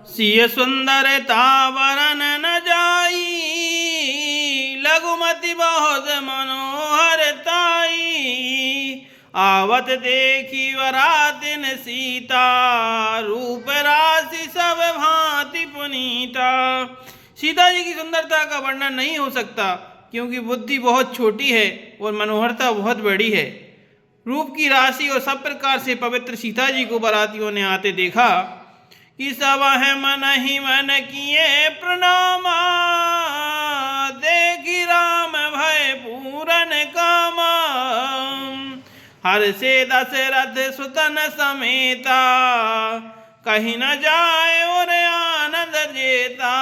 सिय सुंदरता वरन न जाई, लघुमति बहुत मनोहर ताई। आवत देखी वरातिन सीता, रूप राशि सब भांति पुनीता। सीता जी की सुंदरता का वर्णन नहीं हो सकता, क्योंकि बुद्धि बहुत छोटी है और मनोहरता बहुत बड़ी है। रूप की राशि और सब प्रकार से पवित्र सीता जी को बारातियों ने आते देखा कि सब है मन ही मन किए प्रणामा, देखी राम भय पूरन कामा। हर से दशरथ सुतन समेता, कहीं न जाए और आनंद जेता।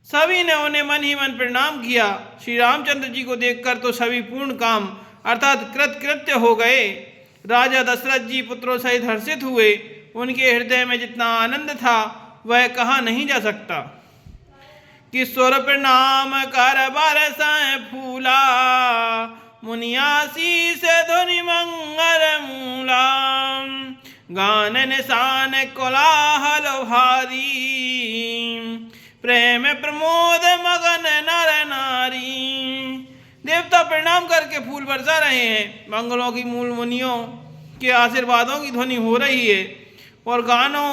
सभी ने उन्हें मन ही मन प्रणाम किया। श्री रामचंद्र जी को देखकर तो सभी पूर्ण काम अर्थात कृतकृत्य हो गए। राजा दशरथ जी पुत्रों सहित हर्षित हुए। उनके हृदय में जितना आनंद था वह कहा नहीं जा सकता। कि सुर प्रणाम कर बरसाए फूला, मुनियासी से धुनि मंगल मूला। गान निशान कोलाहल भारी, प्रेम प्रमोद मगन नर नारी। देवता प्रणाम करके फूल बरसा रहे हैं। मंगलों की मूल मुनियों के आशीर्वादों की ध्वनि हो रही है और गानों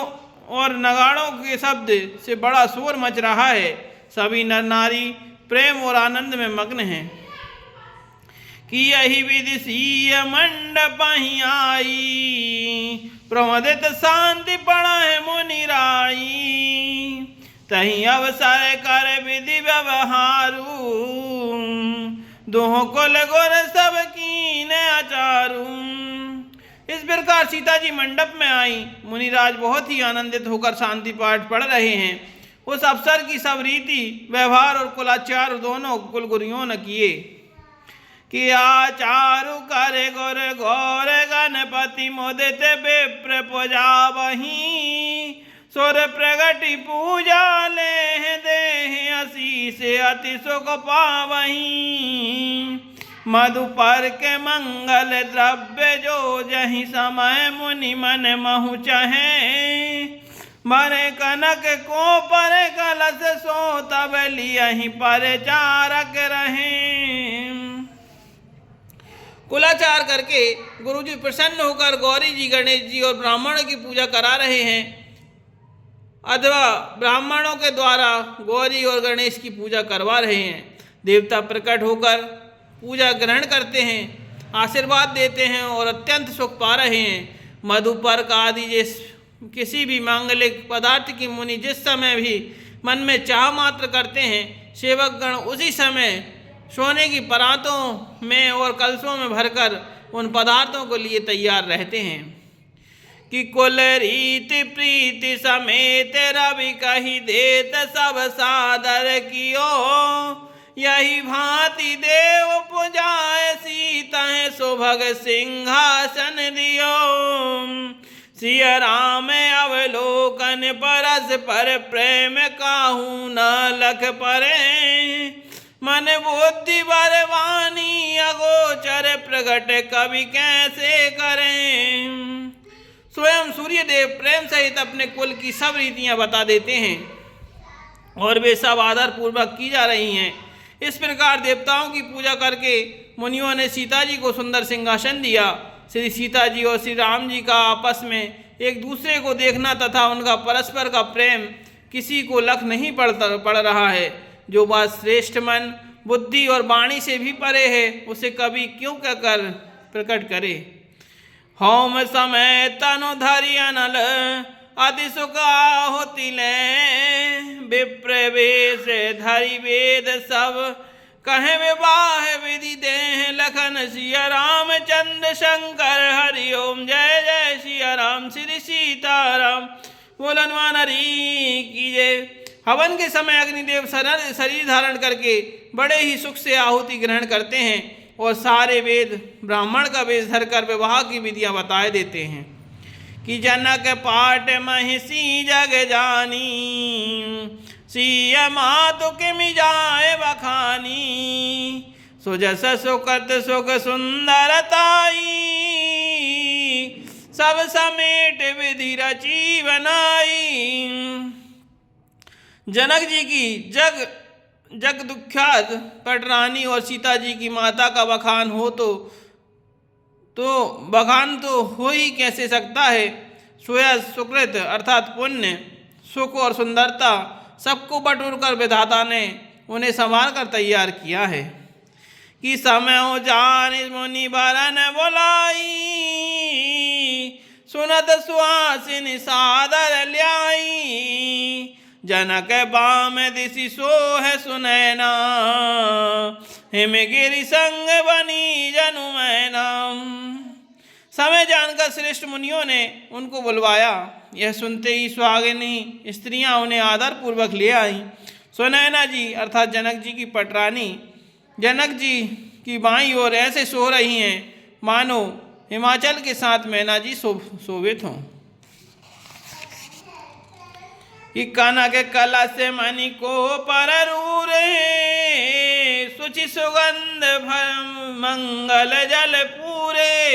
और नगाड़ों के शब्द से बड़ा शोर मच रहा है। सभी नर नारी प्रेम और आनंद में मग्न हैं। कि यही विधि सीय मंडप ही आई, प्रमोदित शांति पड़ा है मुनि राई। तही अवसर कर विधि व्यवहारू, दोहों कुल गुर सब कीने आचारू। इस प्रकार सीता जी मंडप में आई। मुनिराज बहुत ही आनंदित होकर शांति पाठ पढ़ रहे हैं। उस अवसर की सब रीति व्यवहार और कुलाचार दोनों कुलगुरुओं ने किए। कि आचारु करे गुर गौर गणपति, मुदित विप्र पूजा वही। सुर प्रगति पूजा ले देह, आशीष अति सुख पावही। मधुपर के मंगल द्रव्य जो जहि समय, मुनि मन महु चहे। मरे कनक को पर कलश सो, तब लियहि पर चारक रहे। कुलाचार करके गुरुजी प्रसन्न होकर गौरी जी, गणेश जी और ब्राह्मणों की पूजा करा रहे हैं, अथवा ब्राह्मणों के द्वारा गौरी और गणेश की पूजा करवा रहे हैं। देवता प्रकट होकर पूजा ग्रहण करते हैं, आशीर्वाद देते हैं और अत्यंत सुख पा रहे हैं। मधुपर्क आदि जिस किसी भी मांगलिक पदार्थ की मुनि जिस समय भी मन में चाह मात्र करते हैं, सेवक गण उसी समय सोने की परातों में और कलशों में भरकर उन पदार्थों को लिए तैयार रहते हैं। कि कुल रीति प्रीति समेत रवि कही देत, सब सादर कियो। यही भांति देव पुजाए, सीता सुभग सिंहासन दियो। सिय राम अवलोकन परस पर, प्रेम काहू न लख परे। मन बुद्धि बरवानी अगोचर, प्रगट कवि कैसे करें। स्वयं सूर्यदेव प्रेम सहित अपने कुल की सब रीतियां बता देते हैं और वे सब आदर पूर्वक की जा रही हैं। इस प्रकार देवताओं की पूजा करके मुनियों ने सीता जी को सुंदर सिंहासन दिया। श्री सीता जी और श्री राम जी का आपस में एक दूसरे को देखना तथा उनका परस्पर का प्रेम किसी को लख नहीं पड़ रहा है। जो बात श्रेष्ठ मन, बुद्धि और वाणी से भी परे है, उसे कभी क्यों कहकर प्रकट करे। होम समय तनु धरि अनल, अति सुख आहुति ले। विप्र वेश धरि वेद सब, कहे विवाह विधि देह। लखन सिय रामचंद्र शंकर, हरि ओम जय जय सिया राम। श्री सीताराम बोलन वानरी कीजे। हवन के समय अग्निदेव शरीर धारण करके बड़े ही सुख से आहुति ग्रहण करते हैं और सारे वेद ब्राह्मण का वेश धरकर विवाह की विधियां बताए देते हैं। कि जनक पाट महिषी जग जानी, सिय मातु किमि जाए बखानी। सुजस सुखत सुख सुंदरताई, सब समेट विधि रची बनाई। जनक जी की जग दुख्यात पटरानी और सीता जी की माता का बखान हो बखान तो हो ही कैसे सकता है। सोया सुकृत अर्थात पुण्य, सुख और सुंदरता सबको बटोर कर विधाता ने उन्हें संवार कर तैयार किया है। कि समय हो जान मुनि बरन बुलाई, सुनत सुहासिनी सादर ल्याई। जनक बाम दिशि सोह सुनैना, हिमगिरि संग बनी जनु मैना। समय जानकर श्रेष्ठ मुनियों ने उनको बुलवाया। यह सुनते ही सुहागिनी स्त्रियां उन्हें आदर पूर्वक ले आई। सुनैना जी अर्थात जनक जी की पटरानी जनक जी की बाईं ओर ऐसे सो रही हैं मानो हिमाचल के साथ मैना जी शोभित हों। कि कनक कलश मणि को पररूरे, सुचि सुगंध मंगल जल पूरे।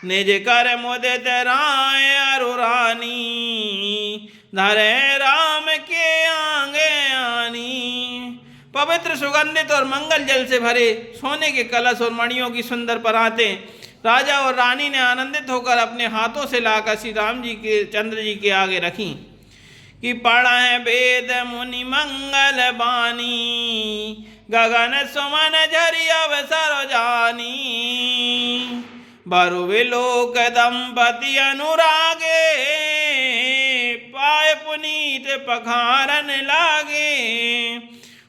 निज कर मुदित राय अरुरानी, धरे राम के आगे आनी। पवित्र सुगंधित और मंगल जल से भरे सोने के कलश और मणियों की सुंदर परातें राजा और रानी ने आनंदित होकर अपने हाथों से लाकर श्री राम जी के चंद्र जी के आगे रखी। कि पढ़े वेद मुनि मंगल बानी, गगन सुमन झरि अवसर जानी। बरुवे लोक दंपति अनुरागे, पाए पुनीत पखारन लागे।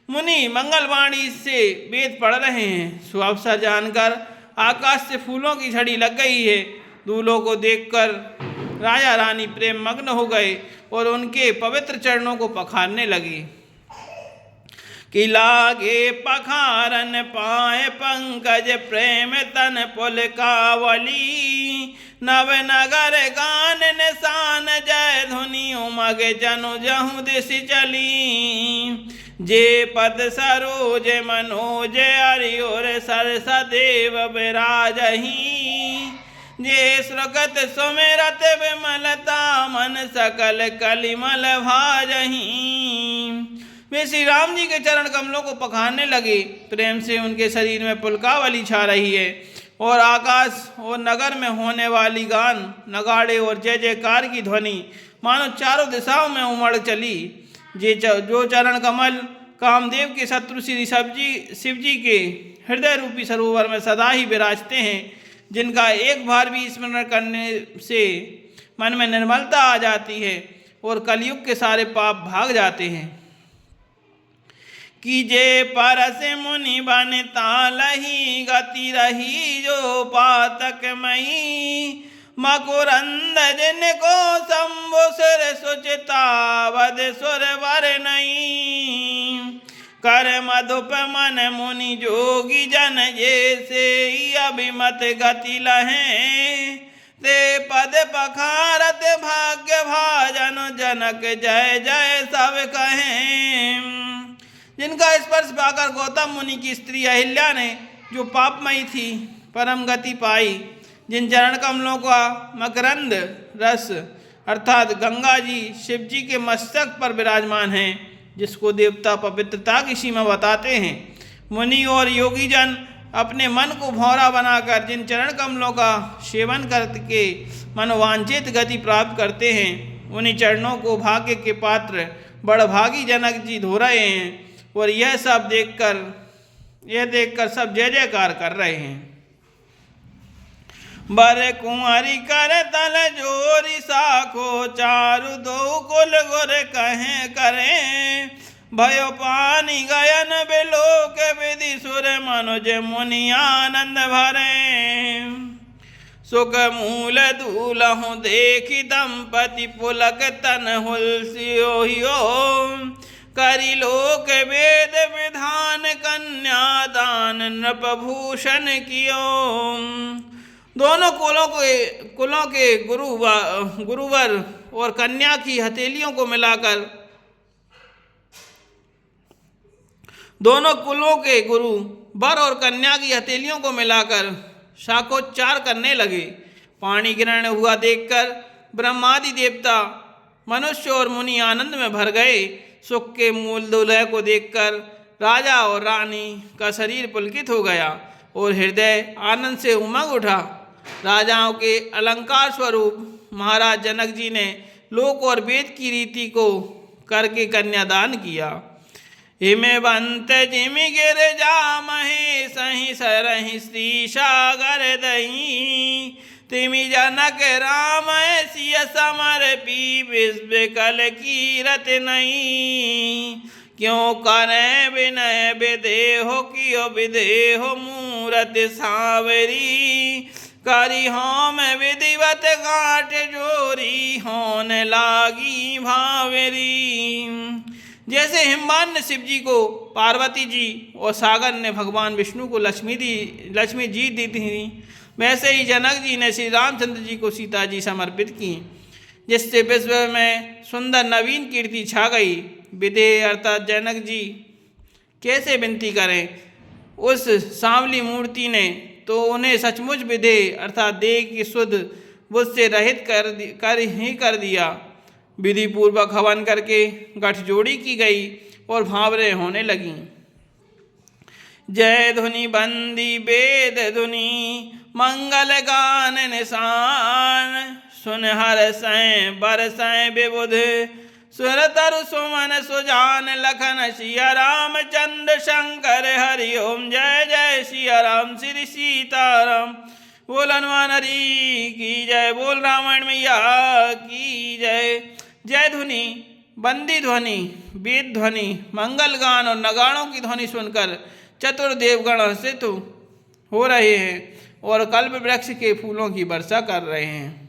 मुनि मंगलवाणी से वेद पढ़ रहे हैं। सुअवसर जानकर आकाश से फूलों की झड़ी लग गई है। दूल्हों को देखकर राजा रानी प्रेम मग्न हो गए और उनके पवित्र चरणों को पखारने लगे। कि लागे पखारन पाए पंकज, प्रेम तन पुलकावली। नव नगर गान निशान, जय धुनि उमग जनु जहु दिश चली। जे पद सरोज मनोज हरिओर सरस देव विराजही। जे सुरगत सुमिरत विमलता, मन सकल कलिमल भाजही। वे श्री राम जी के चरण कमलों को पखारने लगे। प्रेम से उनके शरीर में पुलकावली छा रही है और आकाश और नगर में होने वाली गान, नगाड़े और जय जयकार की ध्वनि मानो चारों दिशाओं में उमड़ चली। जो चरण कमल कामदेव के शत्रु श्री शिव जी के हृदय रूपी सरोवर में सदा ही विराजते हैं, जिनका एक बार भी स्मरण करने से मन में निर्मलता आ जाती है और कलयुग के सारे पाप भाग जाते हैं। कि जे परस मुनि बन तालही, गति रही जो पातक मई। मकुरंद जिनको शंभु सुर सुचिता, वद सुर वर नहीं। कर मधुप मन मुनि जोगी जन, जैसे अभिमत गति लहें। ते पद पखारत भाग्य भाजन, जनक जय जय सब कहें। जिनका स्पर्श पाकर गौतम मुनि की स्त्री अहिल्या ने, जो पापमयी थी, परम गति पाई। जिन चरण कमलों का मकरंद रस अर्थात गंगा जी शिव जी के मस्तक पर विराजमान हैं, जिसको देवता पवित्रता की सीमा बताते हैं। मुनि और योगी जन अपने मन को भौरा बनाकर जिन चरण कमलों का सेवन करके मनोवांछित गति प्राप्त करते हैं, उन्हीं चरणों को भाग्य के पात्र बड़भागी जनक जी धो रहे हैं। और यह देखकर सब जय जयकार कर रहे हैं। बर कुंवरी कर तल जोरी साखो, चारु दो कुल गुर कहें करें। भयो पानी गयन बिलोक, विधि सुर मनुज मुनि आनंद भरे। सुख मूल दूलहु देखी दंपति, पुलक तन हुलसियो। करी लोक वेद विधान, कन्यादान नृपभूषण कियो। दोनों कुलों के गुरुवर और कन्या की हथेलियों को मिलाकर, दोनों कुलों के गुरु वर और कन्या की हथेलियों को मिलाकर शाखोच्चार करने लगे। पानी ग्रहण हुआ देखकर ब्रह्मादि देवता, मनुष्य और मुनि आनंद में भर गए। सुख के मूल दुल्हे को देखकर राजा और रानी का शरीर पुलकित हो गया और हृदय आनंद से उमंग उठा। राजाओं के अलंकार स्वरूप महाराज जनक जी ने लोक और वेद की रीति को करके कन्यादान किया। हिमे बंत जिमि गिर जा महे सही सरहि श्री सागर दही, तिमि जनक राम सिय समर पी विश्व कल कीरत नहीं। क्यों करे विनय विदेहो कियो विदेहो मूरत सावरी, करी होम विधिवत गांठ जोरी होन लागी भावरी। जैसे हिमवान शिव जी को पार्वती जी और सागर ने भगवान विष्णु को लक्ष्मी जी दी थी, वैसे ही जनक जी ने श्री रामचंद्र जी को सीता जी समर्पित की, जिससे विश्व में सुंदर नवीन कीर्ति छा गई। विदेह अर्थात जनक जी कैसे विनती करें उस सांवली मूर्ति ने, तो उन्हें सचमुच विदेह अर्थात देह की शुद्ध बुद्ध से रहित कर दिया। विधि पूर्वक हवन करके गठजोड़ी की गई और भावरें होने लगीं। जय धुनि बंदी वेद धुनि मंगल गान निशान, सुन हर सै बरसै विबुध सुर तरु सुमन सुजान लखन सिया राम चंद्र शंकर हरि ओम। जय जय सिया राम श्री सीताराम, बोल हनुमान हरि की जय, बोल रामायण मैया की जय। जय ध्वनि, बंदी ध्वनि, वेद ध्वनि, मंगल गान और नगाड़ों की ध्वनि सुनकर चतुर्देवगण हर्षित हो रहे हैं और कल्प वृक्ष के फूलों की वर्षा कर रहे हैं।